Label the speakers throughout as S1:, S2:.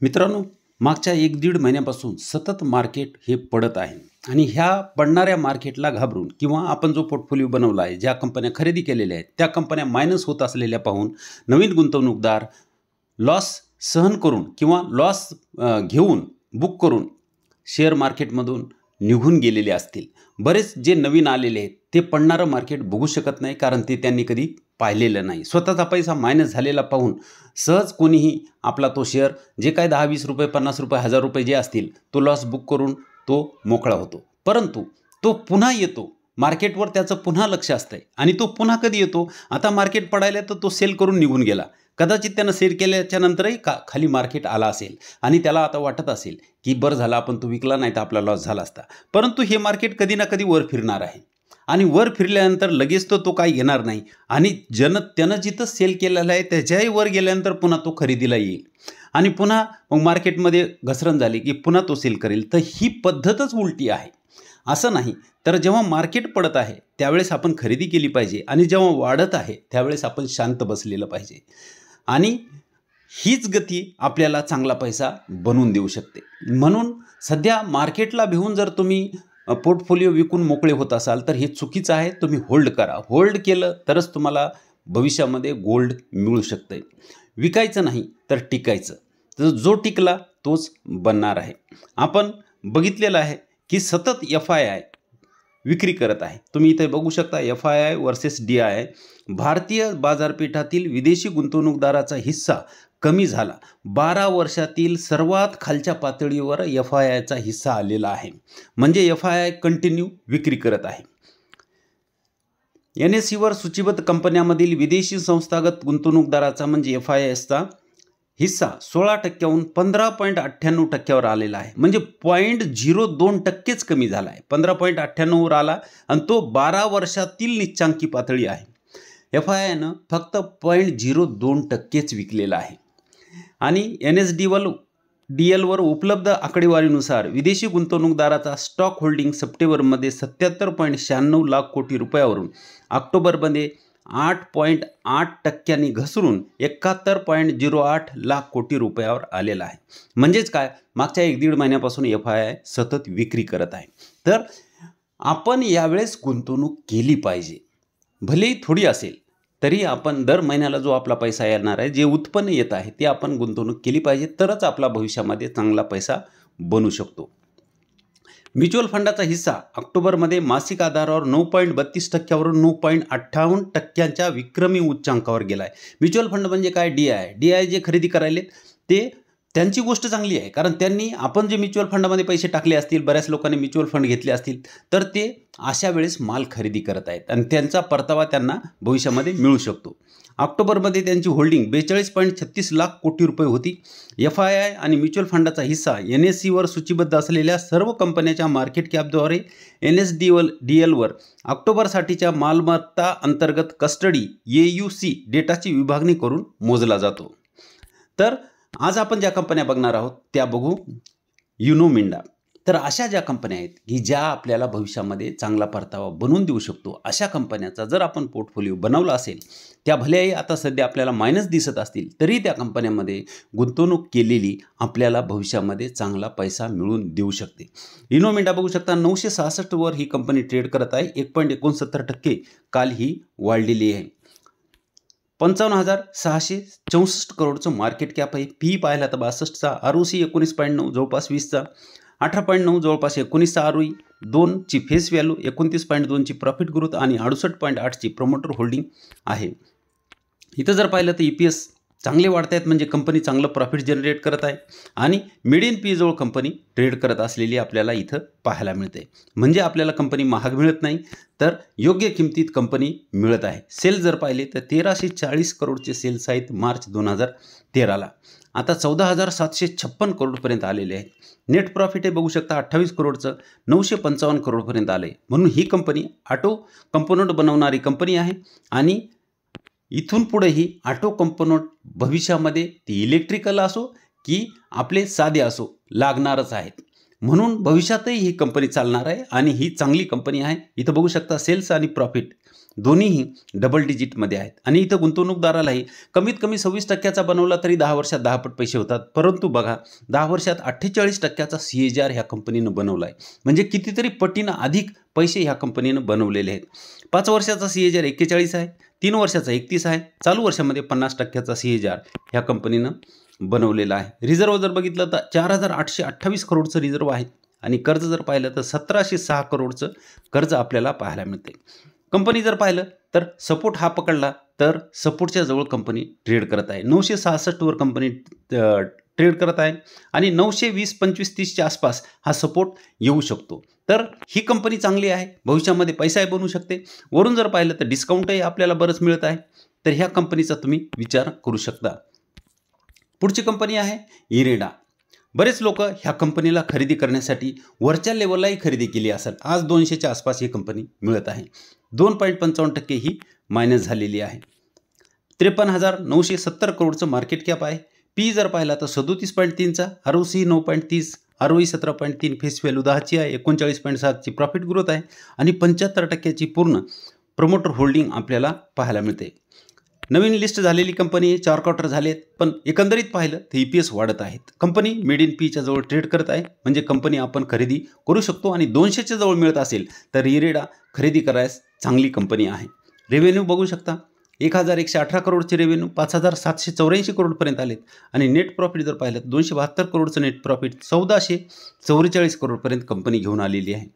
S1: मित्रांनो, मागच्या 1-1.5 महिन्यापासून सतत मार्केट हे पडत आहे आणि ह्या पडणाऱ्या मार्केटला घाबरून किंवा आपण जो पोर्टफोलिओ बनवला आहे, ज्या कंपन्या खरेदी केलेल्या आहेत, त्या कंपन्या मायनस होत असलेल्या पाहून नवीन गुंतवणूकदार लॉस सहन करून किंवा लॉस घेऊन बुक करून शेअर मार्केटमधून निघून गेलेले असतील. बरेच जे नवीन आलेले आहेत ते पडणारं मार्केट बघू शकत नाही, कारण ते त्यांनी कधी पाहिलेलं नाही. स्वतःचा पैसा मायनस झालेला पाहून सहज कोणीही आपला तो शेअर जे काय 10-20 रुपये, 50 रुपये, 1000 रुपये जे असतील तो लॉस बुक करून तो मोकळा होतो. परंतु तो पुन्हा येतो मार्केटवर, त्याचं पुन्हा लक्ष असतंय आणि तो पुन्हा कधी येतो? आता मार्केट पडायला तर तो सेल करून निघून गेला. कदाचित त्यानं सेल केल्याच्या नंतरही खाली मार्केट आला असेल आणि त्याला आता वाटत असेल की बरं झालं आपण तो विकला, नाही तर आपला लॉस झाला असता. परंतु हे मार्केट कधी ना कधी वर फिरणार आहे आणि वर फिरल्यानंतर लगेच तो काही येणार नाही आणि त्यानं जिथं सेल केलेलं आहे त्याच्याही वर गेल्यानंतर पुन्हा तो खरेदीला येईल आणि पुन्हा मग मार्केटमध्ये घसरण झाली की पुन्हा तो सेल करेल. तर ही पद्धतच उलटी आहे. असं नाही तर जेव्हा मार्केट पडत आहे त्यावेळेस आपण खरेदी केली पाहिजे आणि जेव्हा वाढत आहे त्यावेळेस आपण शांत बसलेलं पाहिजे आणि हीच गती आपल्याला चांगला पैसा बनवून देऊ शकते. म्हणून सध्या मार्केटला भिवून जर तुम्ही पोर्टफोलिओ विकून मोकळे होत असाल तर हे चुकीचं आहे. तुम्ही होल्ड करा. होल्ड केलं तरच तुम्हाला भविष्यामध्ये गोल्ड मिळू शकते. विकायचं नाही तर टिकायचं. तर जो टिकला तोच बनणार आहे. आपण बघितलेलं आहे की सतत FII विक्री करत आहे. तुम्ही इथे बघू शकता FII वर्सेस DII. भारतीय बाजारपेठातील विदेशी गुंतवणूकदाराचा हिस्सा कमी झाला. 12 वर्षातील सर्वात खालच्या पातळीवर FIIचा हिस्सा आलेला आहे. म्हणजे FII कंटिन्यू विक्री करत आहे. NSEवर सूचीबद्ध कंपन्यांमधील विदेशी संस्थागत गुंतवणूकदाराचा म्हणजे FIIचा हिस्सा 16% 15.98% आलेला आहे. म्हणजे 0.02% कमी झाला आहे. 15.98 आला आणि तो 12 वर्षातील निच्चांकी पातळी आहे. FIIनं फक्त 0.02% विकलेला आहे. आणि NSDL उपलब्ध आकडेवारीनुसार विदेशी गुंतवणूकदाराचा स्टॉक होल्डिंग सप्टेंबरमध्ये 77.96 लाख कोटी रुपयावरून ऑक्टोबरमध्ये 8.8% घसरून 71.08 लाख कोटी रुपयावर आलेला आहे. म्हणजेच काय, मागच्या 1-1.5 महिन्यापासून FII सतत विक्री करत आहे. तर आपण यावेळेस गुंतवणूक केली पाहिजे. भलेही थोडी असेल तरी आपण दर महिन्याला जो आपला पैसा येणार आहे, जे उत्पन्न येत आहे ते आपण गुंतवणूक केली पाहिजे. तरच आपला भविष्यामध्ये चांगला पैसा बनू शकतो. म्युच्युअल फंडाचा हिस्सा ऑक्टोबरमध्ये मासिक आधारावर 9.32% वरून 9.58% विक्रमी उच्चांकावर गेला आहे. म्युच्युअल फंड म्हणजे काय? DII जे खरेदी करायले ते त्यांची गोष्ट चांगली आहे, कारण त्यांनी आपण जे म्युच्युअल फंडामध्ये पैसे टाकले असतील, बऱ्याच लोकांनी म्युच्युअल फंड घेतले असतील, तर ते अशा वेळेस माल खरेदी करत आहेत आणि त्यांचा परतावा त्यांना भविष्यामध्ये मिळू शकतो. ऑक्टोबरमध्ये त्यांची होल्डिंग 42.36 लाख कोटी रुपये होती. FII आणि म्युच्युअल फंडाचा हिस्सा NSEवर सूचीबद्ध असलेल्या सर्व कंपन्यांच्या मार्केट कॅपद्वारे NSDLवर ऑक्टोबरसाठीच्या मालमत्ता अंतर्गत कस्टडी AUC डेटाची विभागणी करून मोजला जातो. तर आज आपण ज्या कंपन्या बघणार आहोत त्या बघू. युनो मिंडा. तर अशा ज्या कंपन्या आहेत की ज्या आपल्याला भविष्यामध्ये चांगला परतावा बनवून देऊ शकतो, अशा कंपन्याचा जर आपण पोर्टफोलिओ बनवला असेल, त्या भलेही आता सध्या आपल्याला मायनस दिसत असतील तरी त्या कंपन्यांमध्ये गुंतवणूक केलेली आपल्याला भविष्यामध्ये चांगला पैसा मिळवून देऊ शकते. युनो मिंडा बघू शकता 966 वर ही कंपनी ट्रेड करत आहे. 1.69% काल ही वाढलेली आहे. 55,664 करोडचं मार्केट कॅप आहे. PE पाहिला तर 62चा, ROC 19.9 जवळपास 20चा, 18.9 जवळपास 19चा ROE, 2ची फेस व्हॅल्यू, 29.2ची प्रॉफिट ग्रोथ आणि 68.8ची प्रमोटर होल्डिंग आहे. इथं जर पाहिलं तर EPS चांगले वाढत आहेत, म्हणजे कंपनी चांगलं प्रॉफिट जनरेट करत आहे आणि मिडियन PE जवळ कंपनी ट्रेड करत असलेली आपल्याला इथं पाहायला मिळते. म्हणजे आपल्याला कंपनी महाग मिळत नाही तर योग्य किमतीत कंपनी मिळत आहे. सेल जर पाहिले तर 1340 करोडचे सेल्स आहेत मार्च 2013ला. आता 14,756 करोडपर्यंत आलेले आहेत. नेट प्रॉफिट हे बघू शकता 28 करोडचं 955 करोडपर्यंत आलं आहे. म्हणून ही कंपनी ऑटो कंपोनंट बनवणारी कंपनी आहे आणि इथून पुढेही ऑटो कंपोनंट भविष्यामध्ये ती इलेक्ट्रिकल असो की आपले साधे असो लागणारच आहेत. म्हणून भविष्यातही ही कंपनी चालणार आहे आणि ही चांगली कंपनी आहे. इथं बघू शकता सेल्स आणि प्रॉफिट दोन्हीही डबल डिजिटमध्ये आहेत आणि इथं गुंतवणूकदारालाही कमीत कमी 26% बनवला तरी 10 वर्षात 10 पट पैसे होतात. परंतु बघा 10 वर्षात 48% CAGR ह्या कंपनीनं बनवला आहे. म्हणजे कितीतरी पटीनं अधिक पैसे ह्या कंपनीनं बनवलेले आहेत. 5 वर्षाचा CAGR 41 आहे, 3 वर्षाचा 31 आहे, चालू वर्षामध्ये 50%चा CAGR ह्या कंपनीनं बनवलेला आहे. रिझर्व्ह जर बघितलं तर 4828 करोडचं रिझर्व्ह आहे आणि कर्ज जर पाहिलं तर 1706 करोडचं कर्ज आपल्याला पाहायला मिळते. कंपनी जर पाहिलं तर सपोर्ट हा पकडला तर सपोर्टच्या जवळ कंपनी ट्रेड करत आहे. 966 वर कंपनी ट्रेड करत आहे आणि 920, 25, 30च्या आसपास हा सपोर्ट येऊ शकतो. तर ही कंपनी चांगली आहे, भविष्यामध्ये पैसाही बनवू शकते. वरून जर पाहिलं तर डिस्काउंटही आपल्याला बरंच मिळत आहे. तर ह्या कंपनीचा तुम्ही विचार करू शकता. पुढची कंपनी आहे इरेडा. बरेच लोक ह्या कंपनीला खरेदी करण्यासाठी वरच्या लेवललाही खरेदी केली असेल. आज 200च्या आसपास ही कंपनी मिळत आहे. 2.55% ही मायनस झालेली आहे. 53,970 करोडचं मार्केट कॅप आहे. पी जर पाहिला तर 37.3चा, ROC 9.30, ROE 17.3, फेस व्हॅल्यू 10ची आहे, 39.7ची प्रॉफिट ग्रोथ आहे आणि 75%ची पूर्ण प्रमोटर होल्डिंग आपल्याला पाहायला मिळते. नवीन लिस्ट झालेली कंपनी 4 क्वार्टर झालेत, पण एकंदरीत पाहिलं तर EPS वाढत आहेत. कंपनी मिड इन पीच्या जवळ ट्रेड करत आहे, म्हणजे कंपनी आपण खरेदी करू शकतो आणि 200च्या जवळ मिळत असेल तर इरेडा खरेदी करायस चांगली कंपनी आहे. रेव्हेन्यू बघू शकता, 1118 करोडचे रेव्हेन्यू 5784 करोडपर्यंत आलेत आणि नेट प्रॉफिट जर पाहिलं तर 272 करोडचं नेट प्रॉफिट 1444 करोडपर्यंत कंपनी घेऊन आलेली आहे.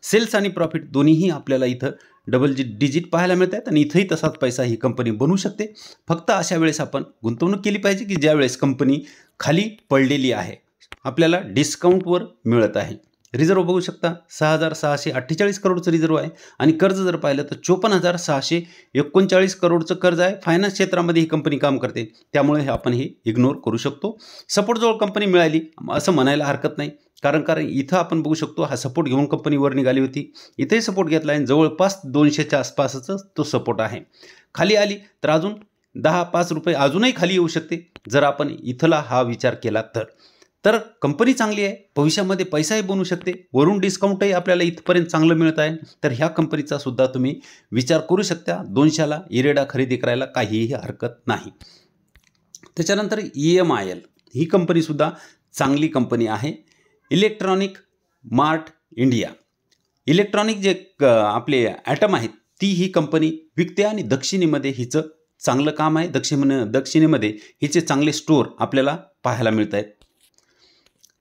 S1: सेल्स आणि प्रॉफिट दोन्हीही आपल्याला इथं डबल डिजिट पाहायला मिळत आहेत आणि इथंही तसाच पैसा ही कंपनी बनवू शकते. फक्त अशा वेळेस आपण गुंतवणूक केली पाहिजे की ज्या वेळेस कंपनी खाली पडलेली आहे, आपल्याला डिस्काउंटवर मिळत आहे. रिझर्व्ह बघू शकता, 6,648 करोडचं रिझर्व्ह आहे आणि कर्ज जर पाहिलं तर 54,639 करोडचं कर्ज आहे. फायनान्स क्षेत्रामध्ये ही कंपनी काम करते, त्यामुळे आपण हे इग्नोर करू शकतो. सपोर्ट जवळ कंपनी मिळाली असं म्हणायला हरकत नाही, कारण इथं आपण बघू शकतो हा सपोर्ट घेऊन कंपनी वर निघाली होती. इथेही सपोर्ट घेतला आहे, जवळपास 200च्या आसपासच तो सपोर्ट आहे. खाली आली तर अजून 10-5 रुपये अजूनही खाली येऊ शकते जर आपण इथला हा विचार केला तर कंपनी चांगली आहे, भविष्यामध्ये पैसाही बनवू शकते. वरून डिस्काउंटही आपल्याला इथपर्यंत चांगलं मिळत आहे. तर ह्या कंपनीचा सुद्धा तुम्ही विचार करू शकता. 200ला इरेडा खरेदी करायला काहीही हरकत नाही. त्याच्यानंतर EMIL ही कंपनीसुद्धा चांगली कंपनी आहे. इलेक्ट्रॉनिक मार्ट इंडिया, इलेक्ट्रॉनिक जे आपले ॲटम आहेत ती ही कंपनी विकते आणि दक्षिणेमध्ये हिचं चांगलं काम आहे. दक्षिणेमध्ये हिचे चांगले स्टोअर आपल्याला पाहायला मिळत आहेत.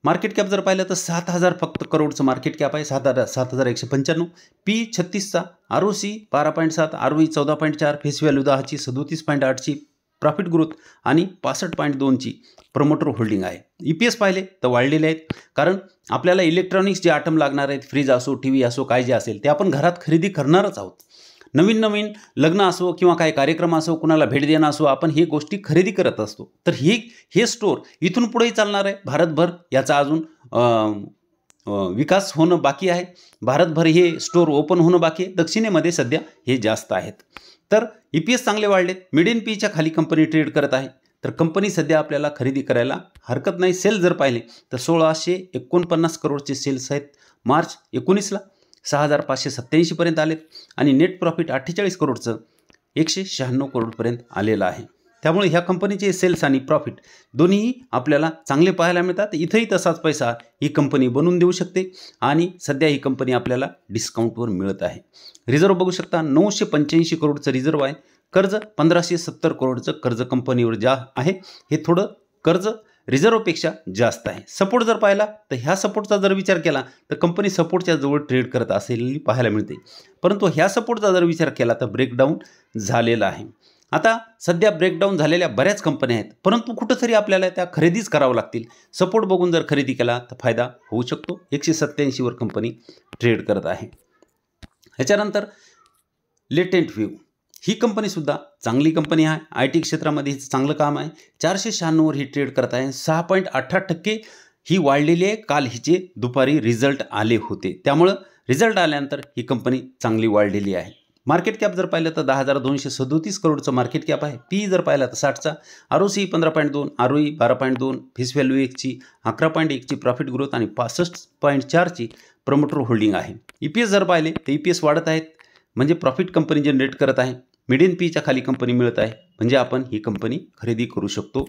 S1: मार्केट कॅप जर पाहिलं तर 7,000 फक्त करोडचं मार्केट कॅप आहे, 7,195. पी 36चा, ROC 12.7, ROE 14.4, फेस व्हॅल्यू 10ची, 37.8ची प्रॉफिट ग्रोथ आणि 65.2ची प्रमोटर होल्डिंग आहे. EPS पाहिले तर वाढलेले आहेत, कारण आपल्याला इलेक्ट्रॉनिक्स जे आयटम लागणार आहेत, फ्रीज असो, TV असो, काय जे असेल ते आपण घरात खरेदी करणारच आहोत. नवीन लग्न असो किंवा काही कार्यक्रम असो, कुणाला भेट देणं असो, आपण हे गोष्टी खरेदी करत असतो. तर हे स्टोअर इथून पुढेही चालणार आहे भारतभर. याचा अजून विकास होणं बाकी आहे. भारतभर हे स्टोअर ओपन होणं बाकी आहे. दक्षिणेमध्ये सध्या हे जास्त आहेत. तर EPS चांगले वाढलेत. मिड इन पीच्या खाली कंपनी ट्रेड करत आहे. तर कंपनी सध्या आपल्याला खरेदी करायला हरकत नाही. सेल जर पाहिले तर 1,649 करोडचे सेल्स आहेत. मार्च 19ला 6,587 पर्यंत आलेत आणि नेट प्रॉफिट 48 करोडचं 196 करोडपर्यंत आलेलं आहे. त्यामुळे ह्या कंपनीचे सेल्स आणि प्रॉफिट दोन्हीही आपल्याला चांगले पाहायला मिळतात. इथंही तसाच पैसा ही कंपनी बनवून देऊ शकते आणि सध्या ही कंपनी आपल्याला डिस्काउंटवर मिळत आहे. रिझर्व्ह बघू शकता, 985 करोडचं रिझर्व्ह आहे. कर्ज 1,570 करोडचं कर्ज कंपनीवर आहे. हे थोडं कर्ज रिझर्व्हपेक्षा जास्त आहे. सपोर्ट जर पाहिला तर ह्या सपोर्टचा जर विचार केला तर कंपनी सपोर्टच्या जवळ ट्रेड करत असलेली पाहायला मिळते. परंतु ह्या सपोर्टचा जर विचार केला तर ब्रेकडाऊन झालेला आहे. आता सध्या ब्रेकडाऊन झालेल्या बऱ्याच कंपन्या आहेत, परंतु कुठंतरी आपल्याला त्या खरेदीच करावं लागतील. सपोर्ट बघून जर खरेदी केला तर फायदा होऊ शकतो. 187 वर कंपनी ट्रेड करत आहे. ह्याच्यानंतर लेटेंट व्ह्यू ही कंपनीसुद्धा चांगली कंपनी आहे. IT क्षेत्रामध्ये हिचं चांगलं काम आहे. 496 वर ही ट्रेड करत आहे. 6.18% ही वाढलेली आहे. काल हिचे दुपारी रिझल्ट आले होते, त्यामुळं रिझल्ट आल्यानंतर ही कंपनी चांगली वाढलेली आहे. मार्केट कॅप जर पाहिलं तर 10,237 करोडचं मार्केट कॅप आहे. पी जर पाहिलं तर 60चा, ROC 15.2, ROE 12.2, फेस व्हॅल्यू 1ची, 11.1ची प्रॉफिट ग्रोथ आणि 65.4ची प्रमोटर होल्डिंग आहे. EPS जर पाहिले तर EPS वाढत आहेत. म्हणजे प्रॉफिट कंपनी जनरेट करत आहे, मीडियन पीच्या खाली कंपनी मिळत आहे, म्हणजे आपण ही कंपनी खरेदी करू शकतो.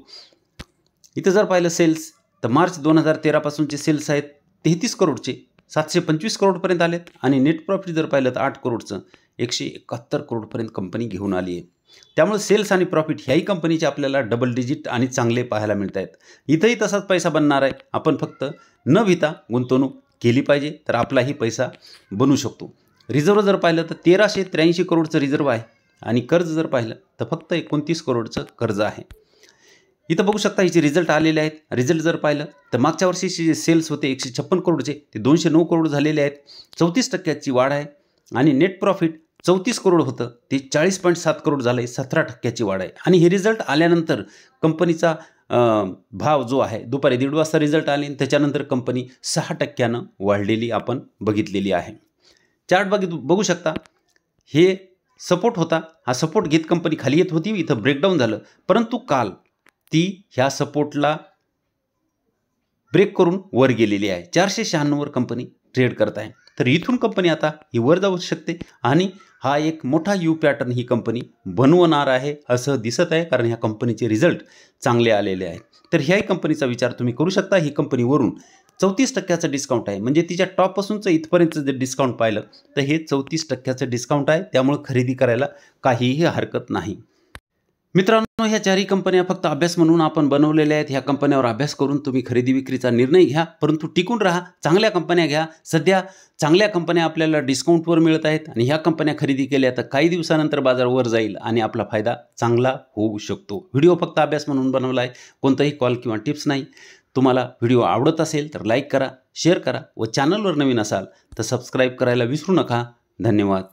S1: इथं जर पाहिलं सेल्स, तर मार्च 2013 पासूनचे सेल्स आहेत 33 करोडचे, 725 करोडपर्यंत आलेत. आणि नेट प्रॉफिट जर पाहिलं तर 8 करोडचं 171 करोडपर्यंत कंपनी घेऊन आली आहे. त्यामुळे सेल्स आणि प्रॉफिट ह्याही कंपनीचे आपल्याला डबल डिजिट आणि चांगले पाहायला मिळत आहेत. इथंही तसाच पैसा बनणार आहे. आपण फक्त न भिता गुंतवणूक केली पाहिजे, तर आपलाही पैसा बनू शकतो. रिझर्व जर पाहिलं तर 1383 करोडचं रिझर्व आहे. आणि कर्ज जर पाहिलं तर फक्त 29 करोडचं कर्ज आहे. इथं बघू शकता हिचे रिझल्ट आलेले आहेत. रिझल्ट जर पाहिलं तर मागच्या वर्षीचे जे सेल्स होते 156 करोडचे ते 209 करोड झालेले आहेत. 34% वाढ आहे. आणि नेट प्रॉफिट 34 करोड होतं ते 40.7 करोड झालं आहे, 17% वाढ आहे. आणि हे रिझल्ट आल्यानंतर कंपनीचा भाव जो आहे दुपारी 1:30 वाजता रिझल्ट आले, त्याच्यानंतर कंपनी 6% वाढलेली आपण बघितलेली आहे. चार्ट बघू शकता. हे सपोर्ट होता, हा सपोर्ट घेत कंपनी खाली येत होती, इथं ब्रेकडाऊन झालं. परंतु काल ती ह्या सपोर्टला ब्रेक करून वर गेलेली आहे. 496 वर कंपनी ट्रेड करत आहे. तर इथून कंपनी आता ही वर जाऊ शकते आणि हा एक मोठा यू पॅटर्न ही कंपनी बनवणार आहे असं दिसत आहे, कारण ह्या कंपनीचे रिझल्ट चांगले आलेले आहेत. तर ह्याही कंपनीचा विचार तुम्ही करू शकता. ही कंपनीवरून 34% डिस्काउंट आहे, म्हणजे तिच्या टॉपपासूनचं इथपर्यंतचं जर डिस्काउंट पाहिलं तर हे 34% डिस्काउंट आहे. त्यामुळे खरेदी करायला काहीही हरकत नाही. मित्रांनो, ह्या चारही कंपन्या फक्त अभ्यास म्हणून आपण बनवलेल्या आहेत. ह्या कंपन्यावर अभ्यास करून तुम्ही खरेदी विक्रीचा निर्णय घ्या, परंतु टिकून राहा, चांगल्या कंपन्या घ्या. सध्या चांगल्या कंपन्या आपल्याला डिस्काउंटवर मिळत आहेत आणि ह्या कंपन्या खरेदी केल्या तर काही दिवसानंतर बाजार वर जाईल आणि आपला फायदा चांगला होऊ शकतो. व्हिडिओ फक्त अभ्यास म्हणून बनवला आहे, कोणताही कॉल किंवा टिप्स नाही. तुम्हाला व्हिडिओ आवडत असेल तर लाईक करा, शेअर करा व चॅनलवर नवीन असाल तर सबस्क्राईब करायला विसरू नका. धन्यवाद.